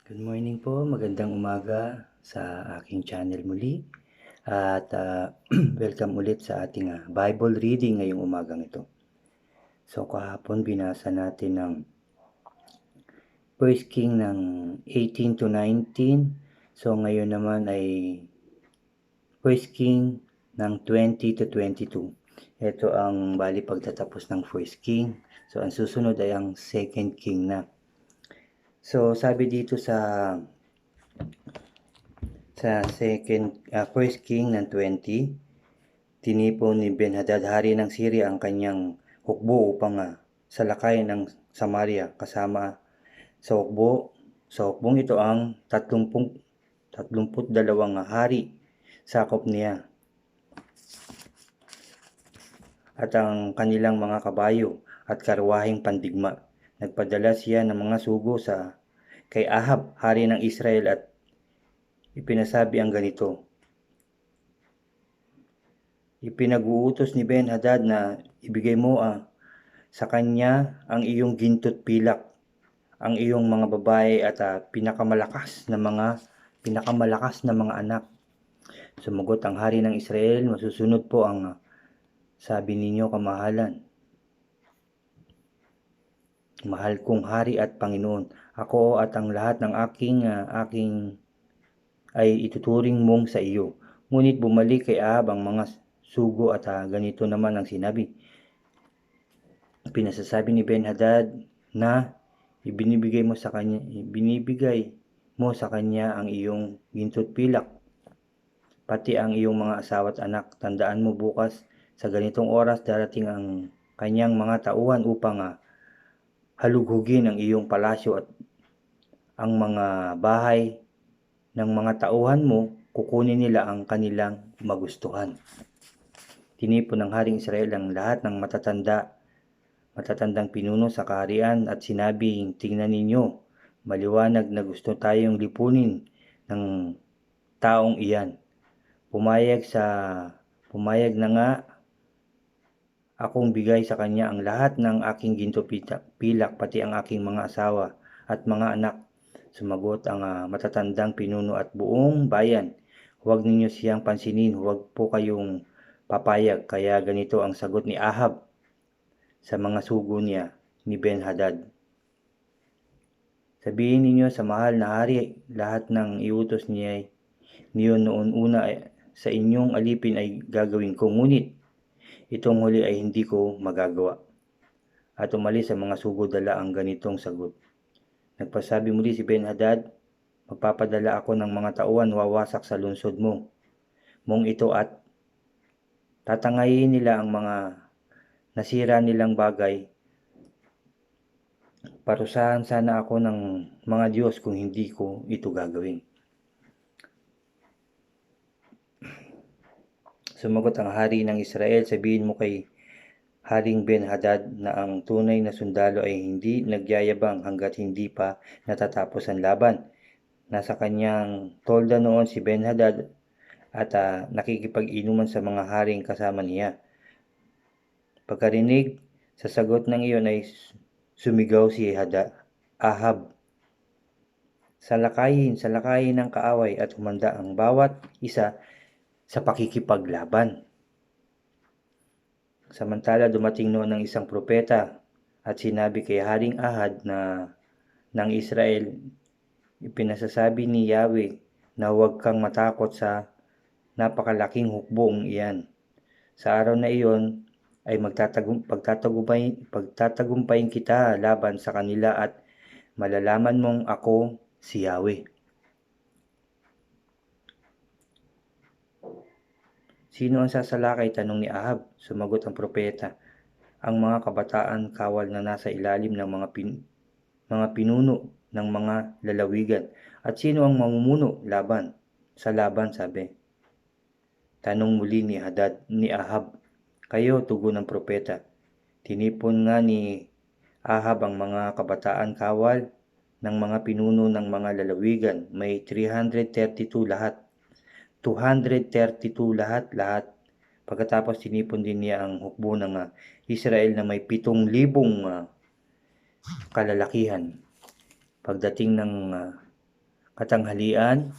Good morning po, magandang umaga sa aking channel muli at welcome ulit sa ating Bible reading ngayong umagang ito. So kahapon binasa natin ng 1 King ng 18 to 19. So ngayon naman ay 1 King ng 20 to 22. Ito ang bali pagtatapos ng 1 King. So ang susunod ay ang 2 King na. So sabi dito sa 1 King ng 20, tinipon ni Ben-Hadad hari ng Syria ang kanyang hukbo upang salakay ng Samaria kasama sa hukbo. Sa hukbong ito ang 32 hari sakop niya at ang kanilang mga kabayo at karwaheng pandigma. Nagpadala siya ng mga sugo kay Ahab, hari ng Israel, at ipinasabi ang ganito: Ipinag-uutos ni Ben-Hadad na ibigay mo sa kanya ang iyong ginto't pilak, ang iyong mga babae at pinakamalakas na mga anak. Sumagot ang hari ng Israel, masusunod po ang sabi ninyo, kamahalan. Mahal kong hari at Panginoon, ako at ang lahat ng aking ay ituturing mong sa iyo. Ngunit bumalik kay Ahab ang mga sugo at ganito naman ang sinabi. Pinasasabi ni Ben-Hadad na ibinibigay mo sa kanya ang iyong ginto't pilak, pati ang iyong mga asawa at anak. Tandaan mo, bukas sa ganitong oras darating ang kanyang mga tauhan upang halughugin ang iyong palasyo at ang mga bahay ng mga tauhan mo. Kukunin nila ang kanilang magustuhan. Tinipon ng haring Israel ang lahat ng matatandang pinuno sa kaharian at sinabing, tingnan ninyo, maliwanag na gusto tayong lipunin ng taong iyan. Pumayag na nga akong bigay sa kanya ang lahat ng aking ginto pilak, pati ang aking mga asawa at mga anak. Sumagot ang matatandang pinuno at buong bayan, huwag ninyo siyang pansinin, huwag po kayong papayag. Kaya ganito ang sagot ni Ahab sa mga sugo niya ni Ben-Hadad: sabihin ninyo sa mahal na hari, lahat ng iutos niyo noon una sa inyong alipin ay gagawin ko, ngunit itong huli ay hindi ko magagawa. At umalis sa mga sugo dala ang ganitong sagot. Nagpasabi muli si Ben-Hadad, magpapadala ako ng mga tauhan wawasak sa lungsod mong ito at tatangayin nila ang mga nasira nilang bagay. Parusahan sana ako ng mga Diyos kung hindi ko ito gagawin. Sumagot ang hari ng Israel, sabihin mo kay Haring Ben-Hadad na ang tunay na sundalo ay hindi nagyayabang hanggat hindi pa natatapos ang laban. Nasa kanyang tolda noon si Ben-Hadad at nakikipag-inuman sa mga haring kasama niya. Pagkarinig sa sagot ng iyon ay sumigaw si Ahab, salakayin ng kaaway, at humanda ang bawat isa sa pakikipaglaban. Samantala dumating noon ng isang propeta at sinabi kay Haring Ahab ng Israel, ipinasasabi ni Yahweh na huwag kang matakot sa napakalaking hukbong iyan. Sa araw na iyon ay pagtatagumpayin kita laban sa kanila at malalaman mong ako si Yahweh. Sino ang sasalakay? Tanong ni Ahab. Sumagot ang propeta, ang mga kabataan kawal na nasa ilalim ng mga pinuno ng mga lalawigan. At sino ang mamumuno sa laban, sabi. Tanong muli ni Ahab. Kayo, tugon ng propeta. Tinipon nga ni Ahab ang mga kabataan kawal ng mga pinuno ng mga lalawigan. May 332 lahat. 232 lahat. Pagkatapos tinipon din niya ang hukbo ng Israel na may 7,000 kalalakihan. Pagdating ng katanghalian.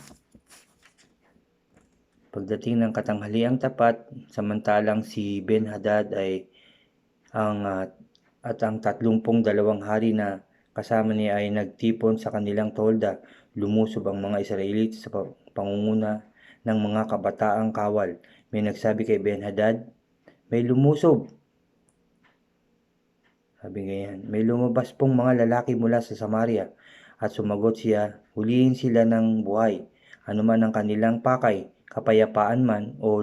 Pagdating ng katanghaliang tapat, samantalang si Ben-Hadad ay ang 32 hari na kasama niya ay nagtipon sa kanilang tolda, lumusob ang mga Israelita sa pangunguna ng mga kabataang kawal. May nagsabi kay Ben-Hadad, "May lumusob." Sabi ganyan, "May lumabas pong mga lalaki mula sa Samaria." At sumagot siya, "Hulihin sila ng buhay, anuman ang kanilang pakay, kapayapaan man o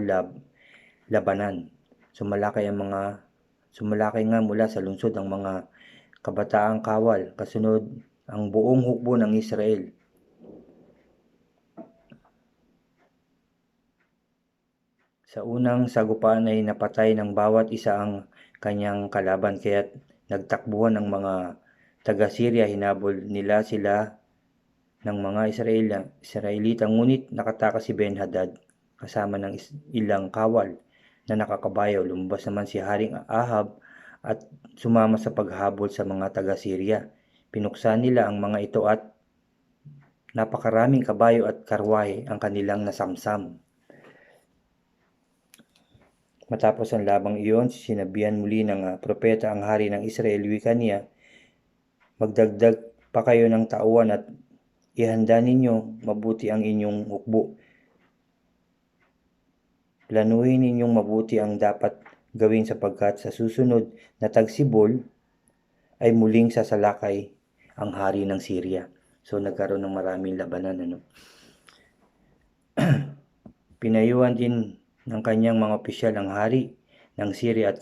labanan." Sumalakay nga mula sa lungsod ang mga kabataang kawal, kasunod ang buong hukbo ng Israel. Sa unang sagupaan ay napatay ng bawat isa ang kanyang kalaban, kaya't nagtakbuhan ang mga taga-Syria. Hinabol nila sila ng mga Israelita, ngunit nakatakas si Ben-Hadad kasama ng ilang kawal na nakakabayo. Lumabas naman si Haring Ahab at sumama sa paghabol sa mga taga-Syria. Pinuksan nila ang mga ito at napakaraming kabayo at karwahe ang kanilang nasamsam. Matapos ang labang iyon, sinabihan muli ng propeta ang hari ng Israel. Wika niya, "Magdagdag pa kayo ng tauhan at ihanda ninyo mabuti ang inyong hukbo. Planuhin ninyong mabuti ang dapat gawin sapagkat sa susunod na tagsibol ay muling sasalakay ang hari ng Syria." So nagkaroon ng maraming labanan. Pinayuhan din ng kanyang mga opisyal ang hari ng Syria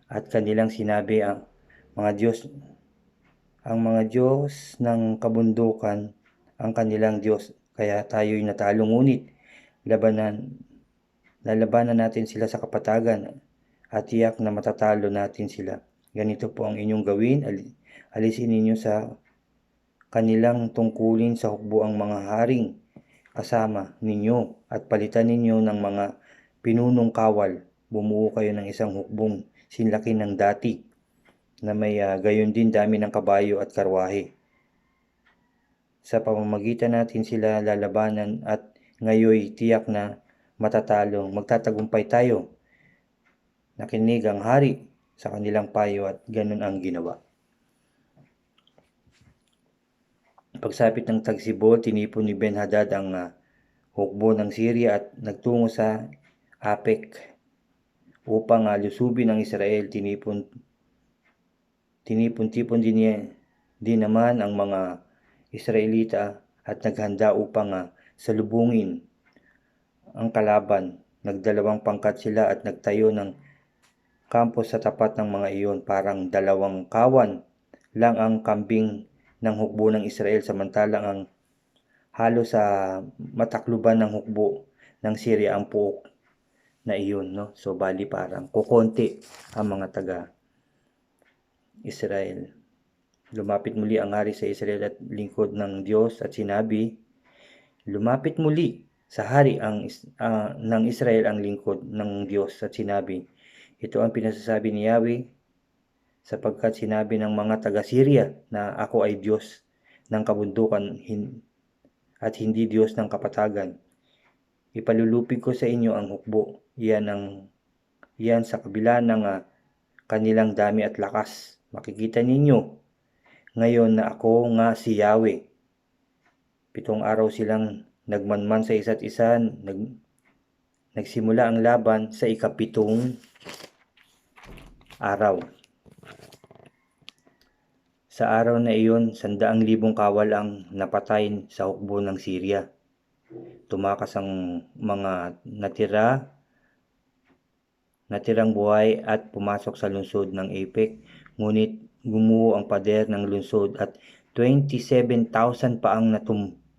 at kanilang sinabi, ang mga Diyos ng kabundukan ang kanilang Diyos, kaya tayo'y natalo, ngunit lalabanan natin sila sa kapatagan at tiyak na matatalo natin sila. Ganito po ang inyong gawin, alisin ninyo sa kanilang tungkulin sa hukbo ang mga haring kasama ninyo at palitan ninyo ng mga pinunong kawal. Bumuo kayo ng isang hukbong sinlaki ng dati na may gayon din dami ng kabayo at karwahe. Sa pamamagitan natin sila lalabanan at ngayoy tiyak na matatalo. Magtatagumpay tayo. Nakinig ang hari sa kanilang payo at ganun ang ginawa. Pagsapit ng tagsibol, tinipon ni Ben-Hadad ang hukbo ng Syria at nagtungo sa Apek upang lusubin ang Israel. Tinipon-tipon din naman ang mga Israelita at naghanda upang salubungin ang kalaban. Nagdalawang pangkat sila at nagtayo ng kampo sa tapat ng mga iyon. Parang 2 kawan lang ang kambing ng hukbo ng Israel, samantalang ang halos sa matakluban ng hukbo ng Syria ang puok na iyon. So bali parang kukonti ang mga taga-Israel. Lumapit muli ang hari sa Israel at lingkod ng Diyos at sinabi, lumapit muli sa hari ng Israel ang lingkod ng Diyos at sinabi, ito ang pinasasabi ni Yahweh, sapagkat sinabi ng mga taga-Syria na ako ay Diyos ng kabundukan at hindi Diyos ng kapatagan. Ipalulupig ko sa inyo ang hukbo. Iyan sa kabila ng kanilang dami at lakas. Makikita ninyo ngayon na ako nga si Yahweh. 7 araw silang nagmanman sa isa't isa. Nagsimula ang laban sa 7 araw. Sa araw na iyon, 100,000 kawal ang napatay sa hukbo ng Syria. Tumakas ang mga natirang buhay at pumasok sa lungsod ng Apek, ngunit gumuho ang pader ng lungsod at 27,000 pa ang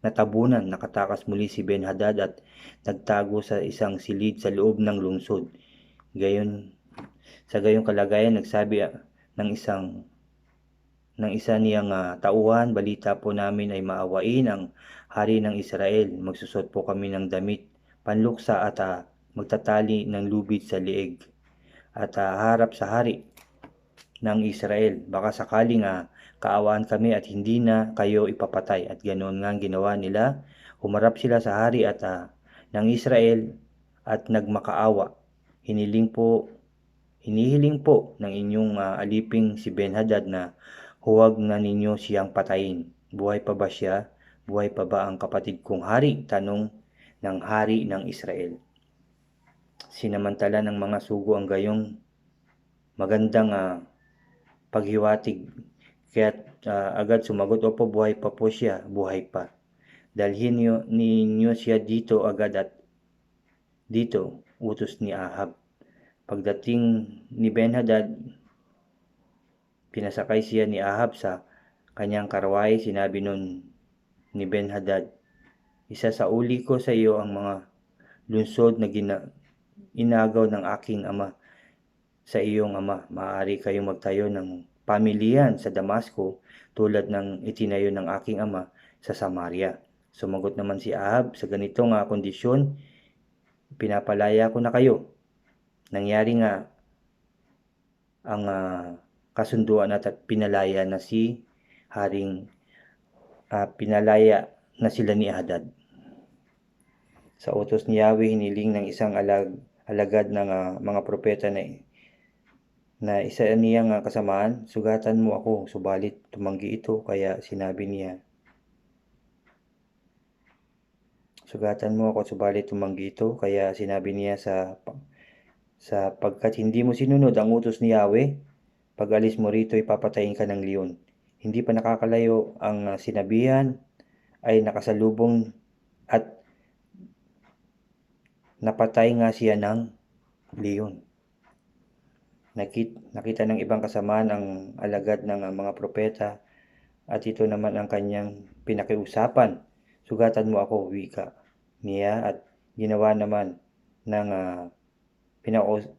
natabunan. Nakatakas muli si Ben-Hadad at nagtago sa isang silid sa loob ng lungsod. Sa gayong kalagayan, nagsabi ng isa niyang tauhan, balita po namin ay maawain ang hari ng Israel. Magsusot po kami ng damit panluksa at magtatali ng lubid sa leeg at harap sa hari ng Israel. Baka sakaling kaawaan kami at hindi na kayo ipapatay. At ganoon nga ang ginawa nila. Humarap sila sa hari at ng Israel at nagmakaawa. Hinihiling po ng inyong aliping si Ben-Hadad na huwag na ninyo siyang patayin. Buhay pa ba siya? Buhay pa ba ang kapatid kong hari? Tanong ng hari ng Israel. Sinamantala ng mga sugo ang gayong magandang paghiwatig. Kaya't agad sumagot, opo, buhay pa po siya, buhay pa. Dalhin ninyo siya dito agad at dito, utos ni Ahab. Pagdating ni Ben-Hadad, pinasakay siya ni Ahab sa kanyang karwahe. Sinabi nun ni Ben-Hadad, isa sa uli ko sa iyo ang mga lungsod na inagaw ng aking ama sa iyong ama. Maaari kayong magtayo ng pamilyan sa Damasco tulad ng itinayo ng aking ama sa Samaria. Sumagot naman si Ahab, sa ganitong kondisyon, pinapalaya ko na kayo. Nangyari nga ang kasunduan at pinalaya na sila ni Hadad. Sa utos ni Yahweh, hiniling ng isang alagad ng mga propeta na isa niyang kasamaan, sugatan mo ako, subalit tumanggi ito, kaya sinabi niya, sapagkat hindi mo sinunod ang utos ni Yahweh, pag alis mo rito ipapatayin ka ng leon. Hindi pa nakakalayo ang sinabihan ay nakasalubong at napatay nga siya ng leon. Nakita ng ibang kasamaan ang alagad ng mga propeta at ito naman ang kanyang pinakiusapan. Sugatan mo ako, wika niya, at ginawa naman ng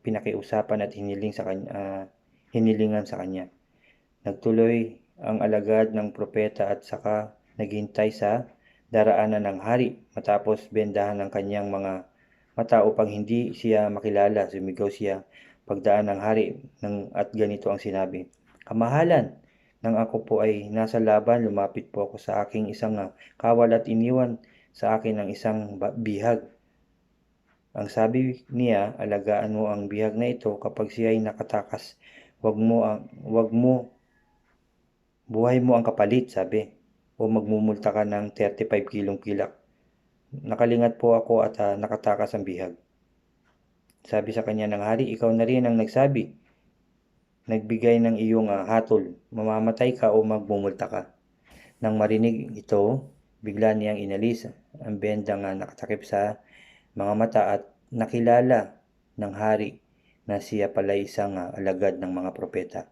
pinakiusapan at hinilingan sa kanya. Nagtuloy ang alagad ng propeta at saka naghintay sa daraanan ng hari. Matapos bendahan ng kanyang mga mata upang hindi siya makilala, sumigaw siya pagdaan ng hari at ganito ang sinabi, kamahalan, nang ako po ay nasa laban, lumapit po ako sa aking isang kawal at iniwan sa akin ang isang bihag. Ang sabi niya, alagaan mo ang bihag na ito kapag siya ay nakatakas. Buhay mo ang kapalit, sabi, o magmumulta ka ng 35 kilong pilak. Nakalingat po ako at nakatakas ang bihag. Sabi sa kanya ng hari, ikaw na rin ang nagbigay ng iyong hatol, mamamatay ka o magmumulta ka. Nang marinig ito, bigla niyang inalis ang bendang nakatakip sa mga mata at nakilala ng hari na siya pala isang alagad ng mga propeta.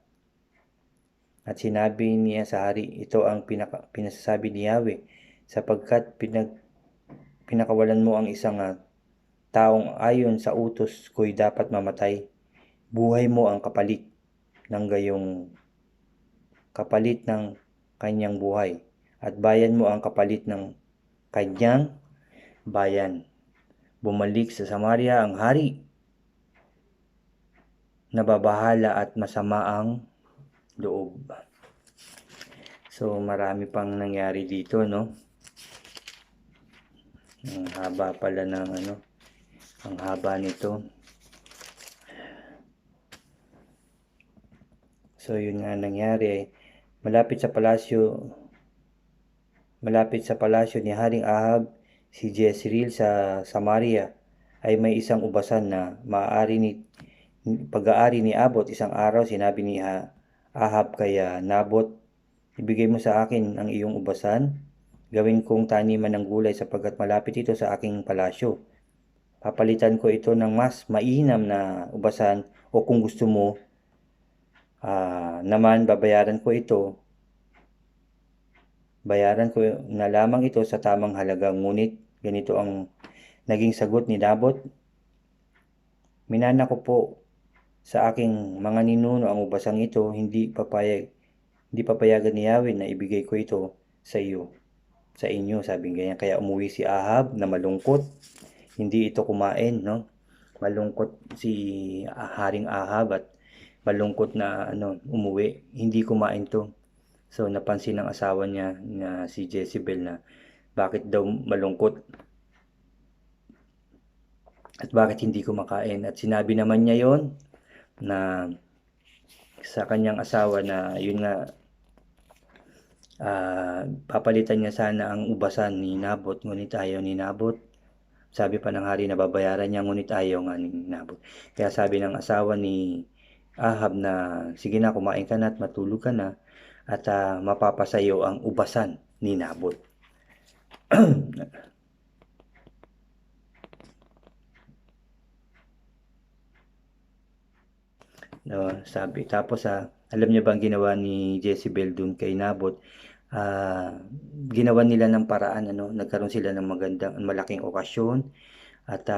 At sinabi niya sa hari, ito ang pinasasabi ni Yahweh, sapagkat pinakawalan mo ang isang taong ayon sa utos ko'y dapat mamatay, buhay mo ang kapalit ng kanyang buhay, at bayan mo ang kapalit ng kanyang bayan. Bumalik sa Samaria ang hari, nababahala at masama ang loob. So marami pang nangyari dito, no? Ang haba pala ng ang haba nito. So yun nga nangyari, malapit sa palasyo ni Haring Ahab, si Jezreel sa Samaria, ay may isang ubasan na pag-aari ni Abot. Isang araw sinabi ni Ahab kay Nabot, ibigay mo sa akin ang iyong ubasan, gawin kong taniman ng gulay sapagkat malapit ito sa aking palasyo. Papalitan ko ito ng mas mainam na ubasan, o kung gusto mo naman bayaran ko na lamang ito sa tamang halaga. Ngunit ganito ang naging sagot ni Nabot, minana ko po sa aking mga ninuno ang ubasang ito, hindi papayagan ni Yahweh na ibigay ko ito sa inyo, sabi ganyan. Kaya umuwi si Ahab na malungkot, hindi ito kumain, no? Malungkot si Haring Ahab at malungkot na umuwi, hindi kumain to So napansin ng asawa niya na si Jezebel na bakit daw malungkot at bakit hindi kumakain. At sinabi naman niya yon na sa kanyang asawa na yun nga, papalitan niya sana ang ubasan ni Nabot, ngunit ayaw ni Nabot. Sabi pa ng hari na babayaran niya, ngunit ayaw nga ni Nabot. Kaya sabi ng asawa ni Ahab na, sige na, kumain ka na at matulog ka na at mapapasayo ang ubasan ni Nabot. No, sabi tapos alam niyo ba ang ginawa ni Jezebel dun kay Nabot? Ginawan nila ng paraan, ano, nagkaroon sila ng malaking okasyon at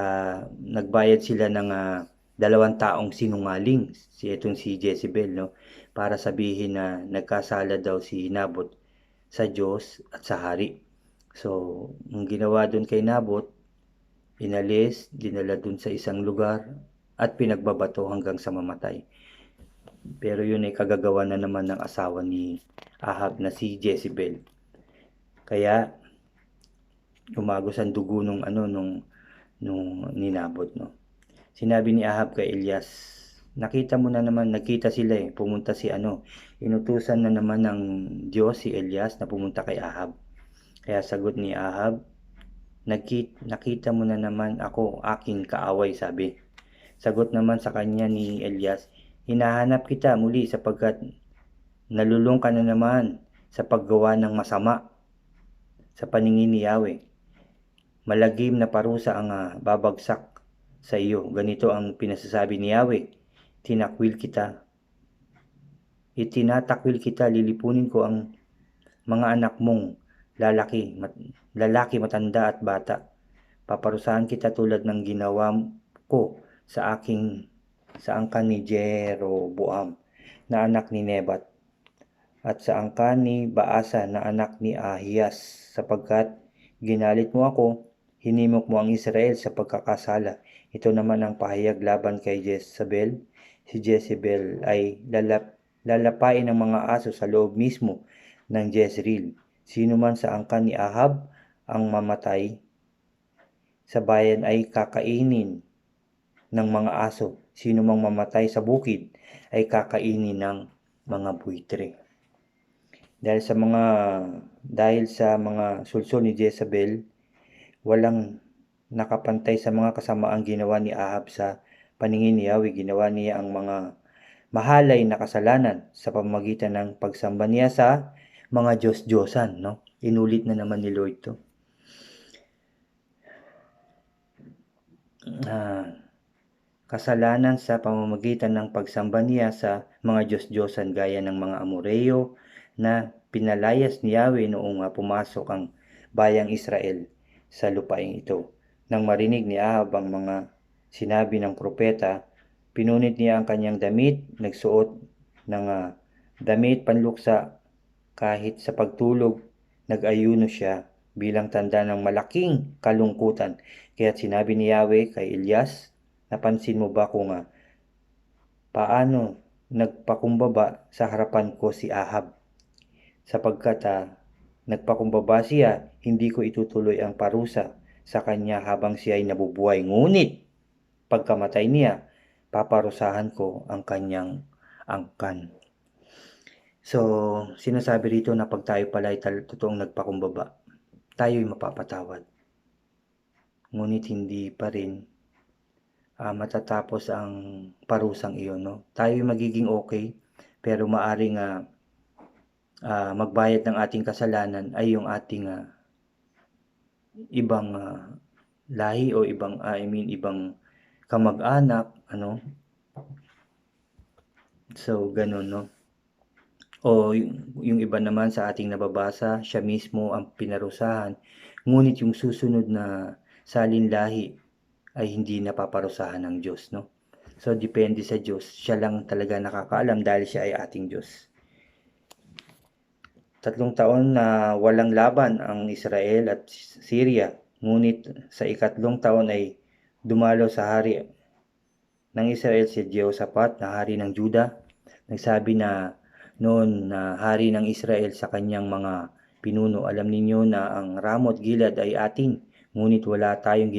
nagbayad sila ng 2 taong sinungaling, si Jezebel, no, para sabihin na nagkasala daw si Nabot sa Diyos at sa hari. So, ang ginawa dun kay Nabot, inalis, dinala dun sa isang lugar at pinagbabato hanggang sa mamatay. Pero yun ay kagagawa na naman ng asawa ni Ahab na si Jezebel. Kaya umagos ang dugo nung ninabot, no. Sinabi ni Ahab kay Elias, nakita mo na naman, nagkita sila pumunta inutusan na naman ng Diyos si Elias na pumunta kay Ahab. Kaya sagot ni Ahab, nakita mo na naman ako, aking kaaway, sabi. Sagot naman sa kanya ni Elias, hinahanap kita muli sapagkat nalulung ka na naman sa paggawa ng masama sa paningin ni Yahweh. Malagim na parusa ang babagsak sa iyo. Ganito ang pinasasabi ni Yahweh, itinatakwil kita, lilipunin ko ang mga anak mong lalaki, matanda at bata. Paparusahan kita tulad ng ginawa ko sa angkan ni Jeroboam na anak ni Nebat at sa angkan ni Baasa na anak ni Ahiyas, sapagkat ginalit mo ako, hinimok mo ang Israel sa pagkakasala. Ito naman ang pahayag laban kay Jezebel. Si Jezebel ay lalapain ng mga aso sa loob mismo ng Jezreel. Sino man sa angkan ni Ahab ang mamatay sa bayan ay kakainin ng mga aso. Sino mang mamatay sa bukid ay kakainin ng mga buitre. Dahil sa mga sulsol ni Jezebel, walang nakapantay sa mga kasamaang ginawa ni Ahab sa paningin ni Yahweh. Ginawa niya ang mga mahalay na kasalanan sa pamamagitan ng pagsamba niya sa mga Diyos-Diyosan, no? Inulit na naman ni Lord to. Kasalanan sa pamamagitan ng pagsamba niya sa mga Diyos-Diyosan gaya ng mga Amoreo na pinalayas ni Yahweh noong pumasok ang bayang Israel sa lupain ito. Nang marinig ni Ahab ang mga sinabi ng propeta, pinunit niya ang kanyang damit, nagsuot ng damit panluksa, kahit sa pagtulog nag-ayuno siya bilang tanda ng malaking kalungkutan. Kaya sinabi ni Yahweh kay Elias, napansin mo ba kung paano nagpakumbaba sa harapan ko si Ahab? Sapagkat nagpakumbaba siya, hindi ko itutuloy ang parusa sa kanya habang siya ay nabubuhay. Ngunit pagkamatay niya, paparusahan ko ang kanyang angkan. So, sinasabi rito na pag tayo pala ay totoong nagpakumbaba, tayo'y mapapatawad. Ngunit hindi pa rin matatapos ang parusang iyon, no? Tayo'y magiging okay, pero maaring magbayad ng ating kasalanan ay yung ating ibang lahi o ibang kamag-anak, ano? So, ganun, no? O yung iba naman sa ating nababasa, siya mismo ang pinarusahan, ngunit yung susunod na salinlahi ay hindi napaparusahan ng Diyos, no? So, depende sa Diyos. Siya lang talaga nakakaalam dahil siya ay ating Diyos. 3 taon na walang laban ang Israel at Syria, ngunit sa 4 taon ay dumalo sa hari ng Israel si Jehoshaphat na hari ng Juda. Nagsabi na noon na hari ng Israel sa kanyang mga pinuno, alam ninyo na ang Ramoth Gilead ay atin, ngunit wala tayong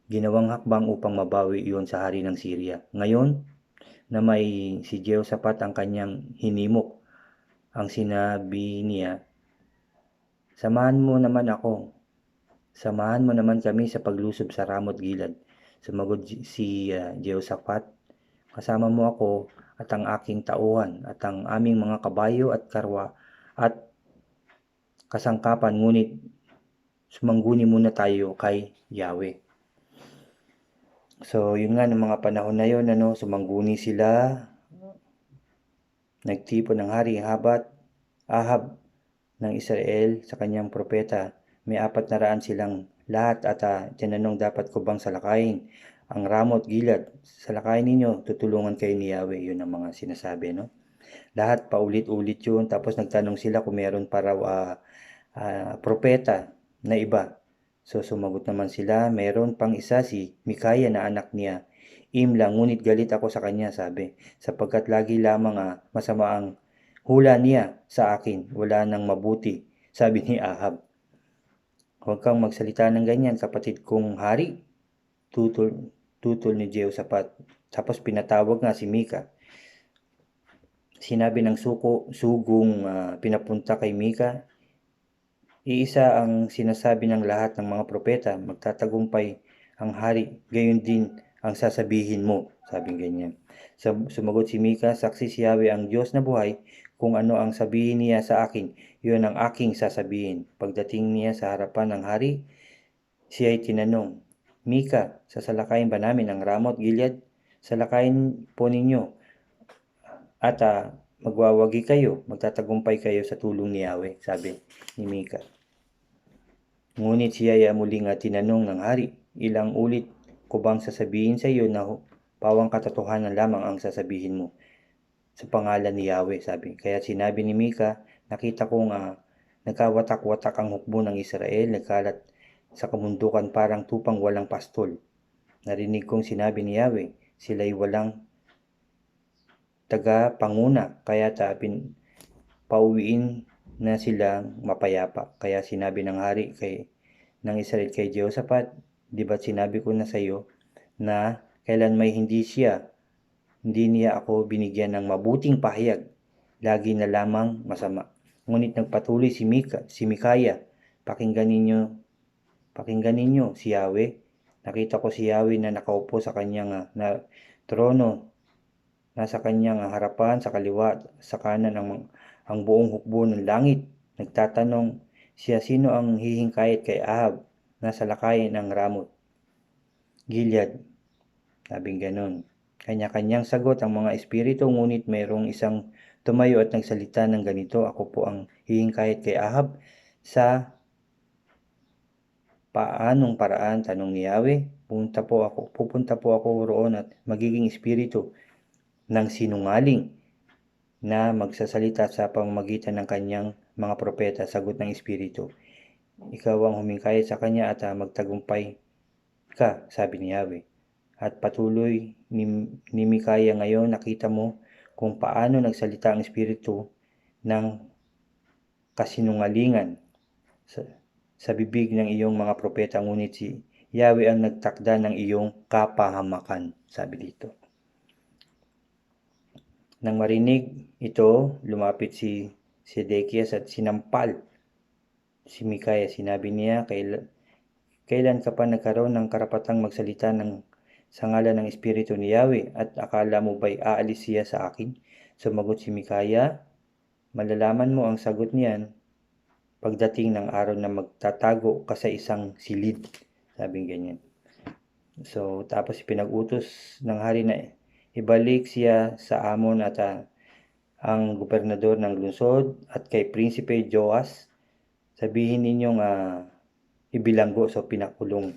ginawang hakbang upang mabawi iyon sa hari ng Syria. Ngayon na may si Jehoshaphat ang kanyang hinimok, ang sinabi niya, Samahan mo naman kami sa paglusob sa Ramoth Gilead. Sumagot si Jehoshaphat, kasama mo ako at ang aking tauhan at ang aming mga kabayo at karwa at kasangkapan, ngunit sumangguni muna tayo kay Yahweh. So, yun nga, ng mga panahon na yun, sumangguni sila, nagtipon ng hari Ahab ng Israel sa kanyang propeta. May 400 silang lahat at tinanong, dapat ko bang salakayin ang Ramoth Gilead? Salakayin ninyo, tutulungan kayo ni Yahweh. Yun ang mga sinasabi, no? Lahat paulit-ulit yun. Tapos nagtanong sila kung meron pa raw propeta na iba. So sumagot naman sila, meron pang isa, si Mikaya na anak niya Imla, ngunit galit ako sa kanya, sabi, sapagkat lagi lamang masama ang hula niya sa akin, wala nang mabuti, sabi ni Ahab. Huwag kang magsalita ng ganyan, kapatid kong hari, tutol ni Jehoshaphat. Tapos pinatawag nga si Mika. Sinabi ng sugong pinapunta kay Mika, iisa ang sinasabi ng lahat ng mga propeta, magtatagumpay ang hari, gayon din ang sasabihin mo, sabing ganyan. Sumagot si Mika, saksi si Yahweh ang Diyos na buhay, kung ano ang sabihin niya sa akin, yun ang aking sasabihin. Pagdating niya sa harapan ng hari, siya ay tinanong, Mika, sasalakayin ba namin ang Ramoth Gilead? Salakayin po ninyo at magwawagi kayo, magtatagumpay kayo sa tulong ni Yahweh, sabi ni Mika. Ngunit siya ay muling tinanong ng hari, ilang ulit ko bang sasabihin sa iyo na pawang katotohanan lamang ang sasabihin mo sa pangalan ni Yahweh, sabi. Kaya sinabi ni Mika, nakita kong nagkawatak-watak ang hukbo ng Israel, nagkalat sa kamundukan parang tupang walang pastol. Narinig kong sinabi ni Yahweh, sila'y walang taga-panguna, kaya pauwiin na silang mapayapa. Kaya sinabi ng hari ng Israel kay Jehoshaphat, di ba sinabi ko na sa iyo na kailan may hindi niya ako binigyan ng mabuting pahayag, lagi na lamang masama. Ngunit nagpatuloy si Mikaya, pakinggan ninyo si Yahweh. Nakita ko si Yahweh na nakaupo sa kanyang trono, nasa kanyang harapan, sa kaliwa, sa kanan ang buong hukbo ng langit. Nagtatanong siya, sino ang hihingkayat kay Ahab na salakayin ang Ramoth Gilead? Sabing ganon. Kanya-kanyang sagot ang mga espiritu, ngunit mayroong isang tumayo at nagsalita ng ganito, ako po ang hihingkayat kay Ahab. Sa paanong paraan? Tanong ni Yahweh. Pupunta po ako roon at magiging espiritu ng sinungaling na magsasalita sa pamamagitan ng kanyang mga propeta. Sagot ng espiritu, ikaw ang humingkayat sa kanya at magtagumpay ka, sabi ni Yahweh. At patuloy ni Mikaya, ngayon nakita mo kung paano nagsalita ang espiritu ng kasinungalingan sa bibig ng iyong mga propeta, ngunit si Yahweh ang nagtakda ng iyong kapahamakan, sabi dito. Nang marinig ito, lumapit si Sedekias at sinampal si Mikaya. Sinabi niya, kailan ka pa nagkaroon ng karapatang magsalita sa ngalan ng Espiritu ni Yahweh, at akala mo ba'y aalis siya sa akin? Sumagot si Mikaya, malalaman mo ang sagot niyan pagdating ng araw na magtatago ka sa isang silid. Sabing ganyan. So, tapos pinag-utos ng hari na ibalik siya sa Amon at ang gobernador ng lungsod at kay Prinsipe Joas, sabihin ninyong ibilanggo sa pinakulong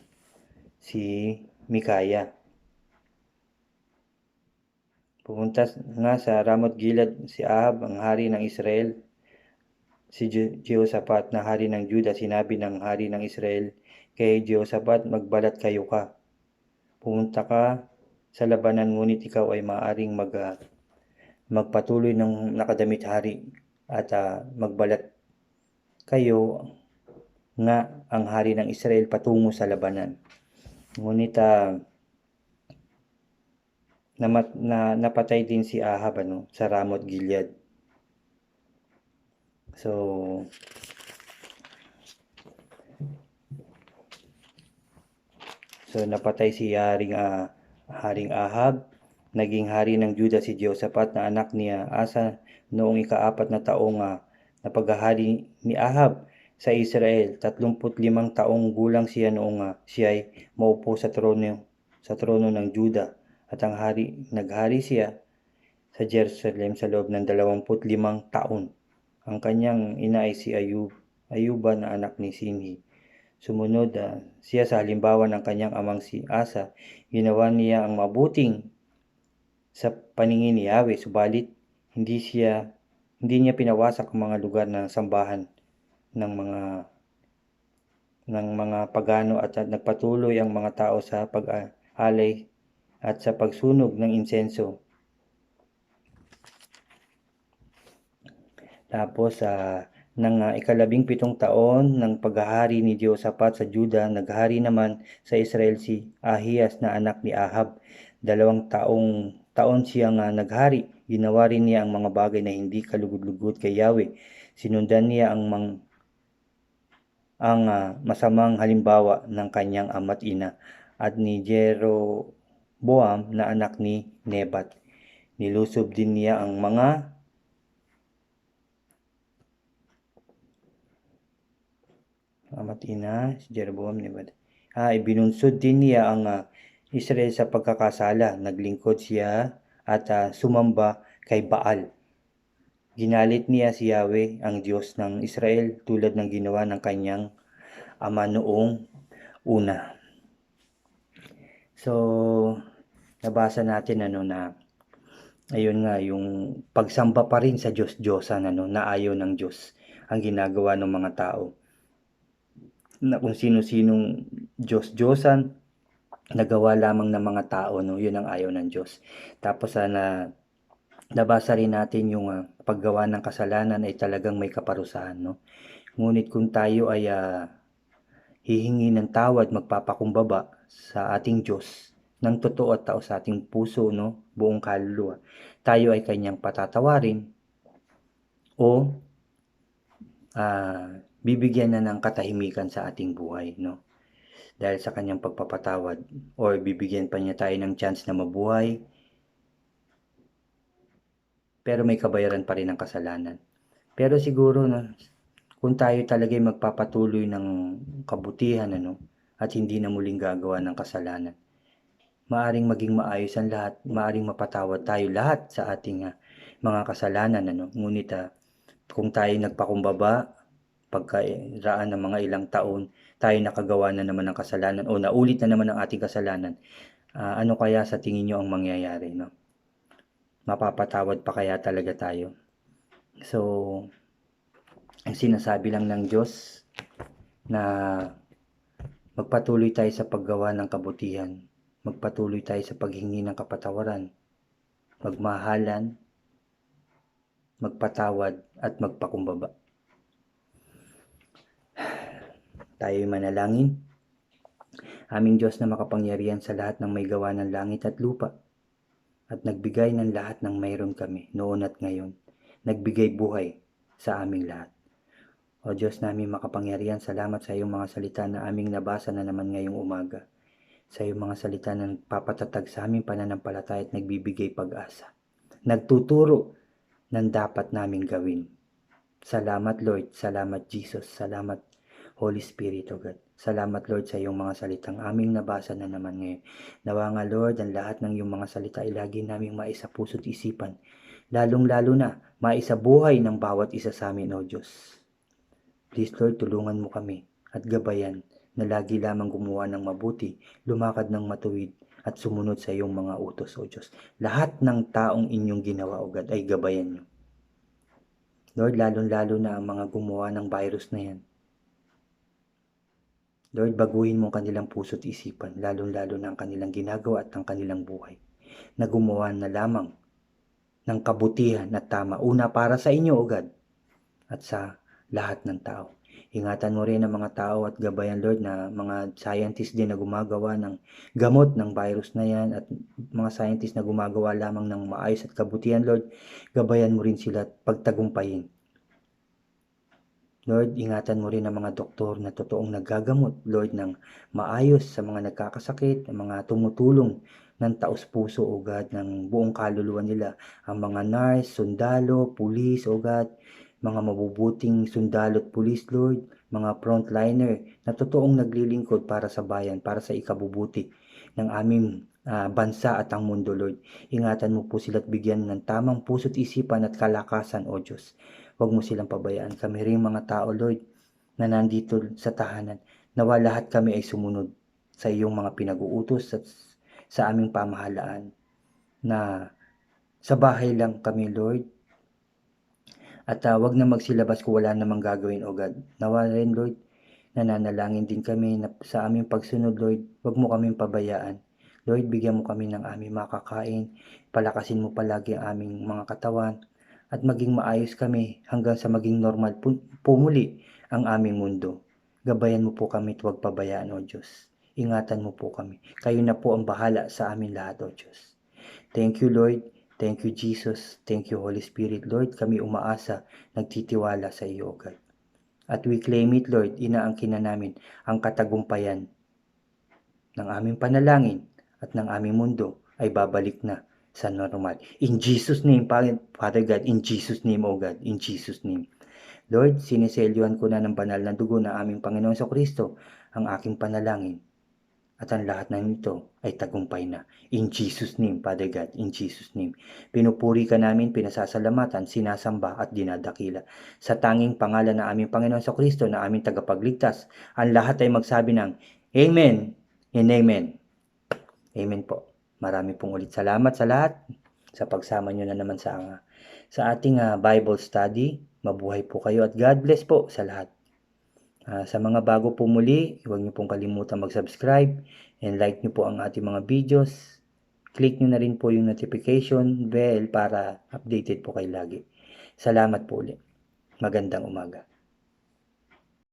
si Mikaya. Pumunta nga sa Ramoth Gilead si Ahab, ang hari ng Israel, si Jehoshaphat na hari ng Juda. Sinabi ng hari ng Israel kay Jehoshaphat, magbalat kayo ka. Pumunta ka sa labanan, ngunit ikaw ay maaring magpatuloy ng nakadamit hari at magbalat kayo nga ang hari ng Israel patungo sa labanan. Ngunit napatay din si Ahab sa Ramoth Gilead. So napatay si Haring Ahab. Naging hari ng Juda si Jehoshaphat na anak ni Asa noong ika-4 na taong na paghahari ni Ahab sa Israel. 35 taong gulang siya noong siya ay maupo sa trono ng Juda, at naghari siya sa Jerusalem sa loob ng 25 taon. Ang kanyang ina ay si Ayuba na anak ni Simhi. Sumunod siya sa halimbawa ng kanyang amang si Asa. Ginawa niya ang mabuting sa paningin ni Yahweh, subalit hindi niya pinawasak ang mga lugar na sambahan ng mga pagano, at nagpatuloy ang mga tao sa pag-alay at sa pagsunog ng insenso. Tapos ng ika-17 taon ng paghahari ni Jehoshaphat sa Juda, naghari naman sa Israel si Ahiyas na anak ni Ahab. 2 taon siyang naghari. Ginawa rin niya ang mga bagay na hindi kalugod-lugod kay Yahweh. Sinundan niya ang masamang halimbawa ng kanyang ama't ina at ni Jeroboam na anak ni Nebat. Nilusob din niya ang mga ama't ina, si Jeroboam, Nebat. Ibinunsod din niya ang Israel sa pagkakasala. Naglingkod siya at sumamba kay Baal. Ginalit niya si Yahweh, ang Diyos ng Israel, tulad ng ginawa ng kanyang ama noong una. So, nabasa natin na ayun nga, yung pagsamba pa rin sa Diyos-Diyosan, na ayaw ng Diyos ang ginagawa ng mga tao. Na kung sino-sinong Diyos-Diyosan, nagawa lamang ng mga tao, yun ang ayaw ng Diyos. Tapos nabasa rin natin yung paggawa ng kasalanan ay talagang may kaparusahan, Ngunit kung tayo ay hihingi ng tawad, magpapakumbaba sa ating Diyos ng totoo at taos sa ating puso, buong kaluluwa, tayo ay kanyang patatawarin o bibigyan na ng katahimikan sa ating buhay, dahil sa kanyang pagpapatawad, or bibigyan pa niya tayo ng chance na mabuhay, pero may kabayaran pa rin ang kasalanan. Pero siguro kung tayo talaga ay magpapatuloy ng kabutihan, at hindi na muling gagawa ng kasalanan, maaring maging maayos ang lahat, maaring mapatawad tayo lahat sa ating mga kasalanan, Ngunit kung tayo nagpakumbaba, pagkaraan ng mga ilang taon, tayo nakagawa na naman ng kasalanan o naulit na naman ang ating kasalanan, ano kaya sa tingin nyo ang mangyayari, Mapapatawad pa kaya talaga tayo? So, ang sinasabi lang ng Diyos na magpatuloy tayo sa paggawa ng kabutihan, magpatuloy tayo sa paghingi ng kapatawaran, magmahalan, magpatawad at magpakumbaba. Tayo'y manalangin. Aming Diyos na makapangyarihan sa lahat ng may gawa ng langit at lupa, at nagbigay ng lahat ng mayroon kami noon at ngayon, nagbigay buhay sa aming lahat. O Diyos namin makapangyarihan, salamat sa iyong mga salita na aming nabasa na naman ngayong umaga. Sa iyong mga salita na nagpapatatag sa aming pananampalataya at nagbibigay pag-asa. Nagtuturo ng dapat naming gawin. Salamat Lord, salamat Jesus, salamat Holy Spirit, O God. Salamat Lord sa iyong mga salitang aming nabasa na naman ngayon. Nawa nga Lord, ang lahat ng iyong mga salita ay lagi naming maisa puso't isipan. Lalong-lalo na maisa buhay ng bawat isa sa amin, O Diyos. Please Lord, tulungan mo kami at gabayan na lagi lamang gumawa ng mabuti, lumakad ng matuwid at sumunod sa iyong mga utos, O Diyos. Lahat ng taong inyong ginawa, O God, ay gabayan niyo. Lord, lalong-lalo na ang mga gumawa ng virus na yan. Lord, baguhin mo ang kanilang puso't isipan, lalong-lalo na ang kanilang ginagawa at ang kanilang buhay, na gumawa na lamang ng kabutihan at tama. Una, para sa inyo, O God, at sa lahat ng tao. Ingatan mo rin ang mga tao at gabayan, Lord, na mga scientist din na gumagawa ng gamot ng virus na yan at mga scientist na gumagawa lamang ng maayos at kabutihan, Lord. Gabayan mo rin sila at pagtagumpayin. Lord, ingatan mo rin ang mga doktor na totoong naggagamot, Lord, ng maayos sa mga nagkakasakit, ang mga tumutulong ng taos-puso, O God, ng buong kaluluwa nila, ang mga nurse, sundalo, pulis, O God, mga mabubuting sundalo at pulis, Lord, mga frontliner na totoong naglilingkod para sa bayan, para sa ikabubuti ng aming bansa at ang mundo, Lord. Ingatan mo po sila at bigyan ng tamang puso't isipan at kalakasan, O Diyos. Huwag mo silang pabayaan. Kami rin mga tao, Lord, na nandito sa tahanan. Nawa lahat kami ay sumunod sa iyong mga pinag-uutos at sa aming pamahalaan. Na sa bahay lang kami, Lord. At wag na magsilabas kung wala namang gagawin, O God. Nawa rin, Lord, nananalangin din kami na sa aming pagsunod, Lord. Huwag mo kaming pabayaan. Lord, bigyan mo kami ng aming makakain. Palakasin mo palagi ang aming mga katawan at maging maayos kami hanggang sa maging normal pumuli ang aming mundo. Gabayan mo po kami at huwag pabayaan, O Diyos. Ingatan mo po kami. Kayo na po ang bahala sa amin lahat, O Diyos. Thank you, Lord. Thank you, Jesus. Thank you, Holy Spirit. Lord, kami umaasa, nagtitiwala sa iyo, O God. At we claim it, Lord, inaangkin na namin ang katagumpayan ng aming panalangin at ng aming mundo ay babalik na sa normal. In Jesus' name, Father God, in Jesus' name, O God, in Jesus' name. Lord, siniselyuhan ko na ng banal na dugo ng aming Panginoon sa Kristo ang aking panalangin at ang lahat ng ito ay tagumpay na. In Jesus' name, Father God, in Jesus' name. Pinupuri ka namin, pinasasalamatan, sinasamba at dinadakila. Sa tanging pangalan ng aming Panginoon sa Kristo na aming tagapagligtas, ang lahat ay magsabi ng Amen and Amen. Amen po. Marami pong ulit salamat sa lahat sa pagsama nyo na naman sa ating Bible study. Mabuhay po kayo at God bless po sa lahat. Sa mga bago po muli, huwag niyo pong kalimutan mag-subscribe and like niyo po ang ating mga videos. Click niyo na rin po yung notification bell para updated po kayo lagi. Salamat po ulit. Magandang umaga.